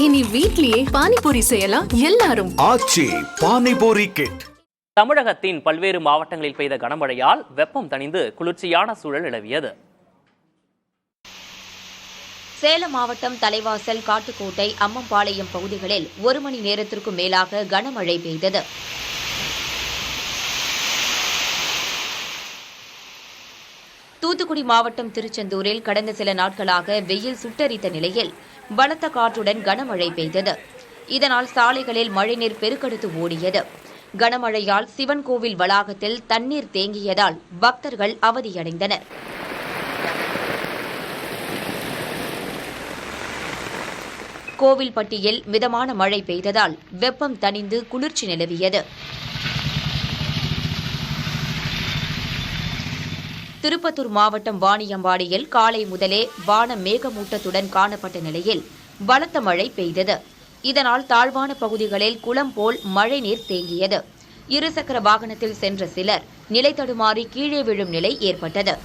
இனி வீட்லயே பானிபூரி செய்யலாம் எல்லாரும். ஆச்சி பானிபூரி கிட். தமிழகத்தின் பல்வேறு மாவட்டங்களில் பெய்த கனமழையால் வெப்பம் தணிந்து குளிர்ச்சியான சூழல் நிலவியது. சேலம் மாவட்டம் தலைவாசல், காட்டுக்கோட்டை, அம்மம்பாளையம் பகுதிகளில் 1 மணி நேரத்திற்கும் மேலாக கனமழை பெய்தது. தூத்துக்குடி மாவட்டம் திருச்செந்தூரில் கடந்த சில நாட்களாக வெயில் சுட்டரித்த நிலையில் பலத்த காற்றுடன் கனமழை பெய்தது. இதனால் சாலைகளில் மழைநீர் பெருக்கெடுத்து ஓடியது. கனமழையால் சிவன் கோவில் வளாகத்தில் தண்ணீர் தேங்கியதால் பக்தர்கள் அவதியடைந்தனர். கோவில்பட்டியில் மிதமான மழை பெய்ததால் வெப்பம் தணிந்து குளிர்ச்சி நிலவியது. திருப்பத்தூர் மாவட்டம் வாணியம்பாடியில் காலை முதலே வானம் மேகமூட்டத்துடன் காணப்பட்ட நிலையில் பலத்த மழை பெய்தது. இதனால் தாழ்வான பகுதிகளில் குளம் போல் மழைநீர் தேங்கியது. இருசக்கர வாகனத்தில் சென்ற சிலர் நிலை தடுமாறி கீழே விழும் நிலை ஏற்பட்டது.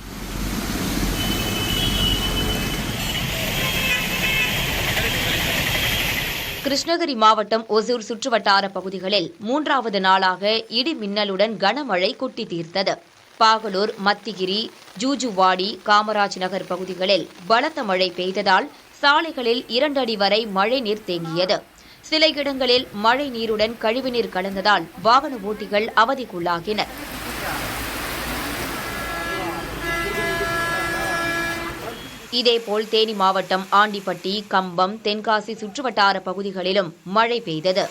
கிருஷ்ணகிரி மாவட்டம் ஒசூர் சுற்றுவட்டார பகுதிகளில் 3வது நாளாக இடி மின்னலுடன் கனமழை கொட்டி தீர்த்தது. பாகலூர், மத்திகிரி, ஜூஜுவாடி, காமராஜ் நகர் பகுதிகளில் பலத்த மழை பெய்ததால் சாலைகளில் 2 அடி வரை மழை நீர் தேங்கியது. சில இடங்களில் மழை நீருடன் கழிவுநீர் கலந்ததால் வாகன ஓட்டிகள் அவதிக்குள்ளாகினர். இதேபோல் தேனி மாவட்டம் ஆண்டிப்பட்டி, கம்பம், தென்காசி சுற்றுவட்டார பகுதிகளிலும் மழை பெய்தது.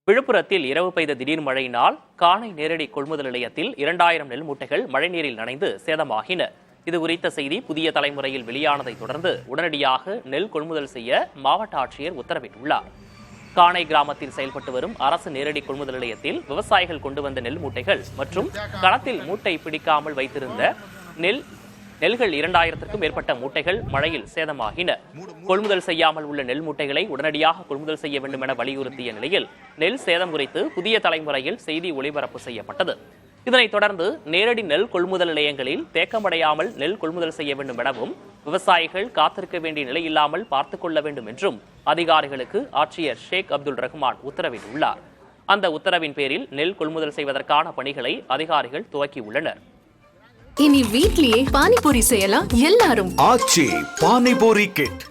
விழுப்புரத்தில் இரவு பெய்த திடீர் மழையினால் காணை நேரடி கொள்முதல் நிலையத்தில் 2000 நெல் மூட்டைகள் மழைநீரில் நனைந்து சேதமாகின. இதுகுறித்த செய்தி புதிய தலைமுறையில் வெளியானதை தொடர்ந்து உடனடியாக நெல் கொள்முதல் செய்ய மாவட்ட ஆட்சியர் உத்தரவிட்டுள்ளார். காணை கிராமத்தில் செயல்பட்டு வரும் அரசு நேரடி கொள்முதல் நிலையத்தில் விவசாயிகள் கொண்டு வந்த நெல் மூட்டைகள் மற்றும் களத்தில் மூட்டை பிடிக்காமல் வைத்திருந்த நெல்கள் 2000க்கும் மேற்பட்ட மூட்டைகள் மழையில் சேதமாகின. கொள்முதல் செய்யாமல் உள்ள நெல் மூட்டைகளை உடனடியாக கொள்முதல் செய்ய வேண்டும் என வலியுறுத்திய நிலையில் நெல் சேதம் குறித்து புதிய தலைமுறையில் செய்தி ஒளிபரப்பு செய்யப்பட்டது. இதனைத் தொடர்ந்து நேரடி நெல் கொள்முதல் நிலையங்களில் தேக்கமடையாமல் நெல் கொள்முதல் செய்ய வேண்டும் எனவும் விவசாயிகள் காத்திருக்க வேண்டிய நிலை இல்லாமல் பார்த்துக் கொள்ள வேண்டும் என்றும் அதிகாரிகளுக்கு ஆட்சியர் ஷேக் அப்துல் ரஹ்மான் உத்தரவிட்டுள்ளார். அந்த உத்தரவின் பேரில் நெல் கொள்முதல் செய்வதற்கான பணிகளை அதிகாரிகள் துவக்கியுள்ளனர். இனி வீட்லயே பானிபூரி செய்யலாம் எல்லாரும். ஆச்சி பானிபூரி கிட்.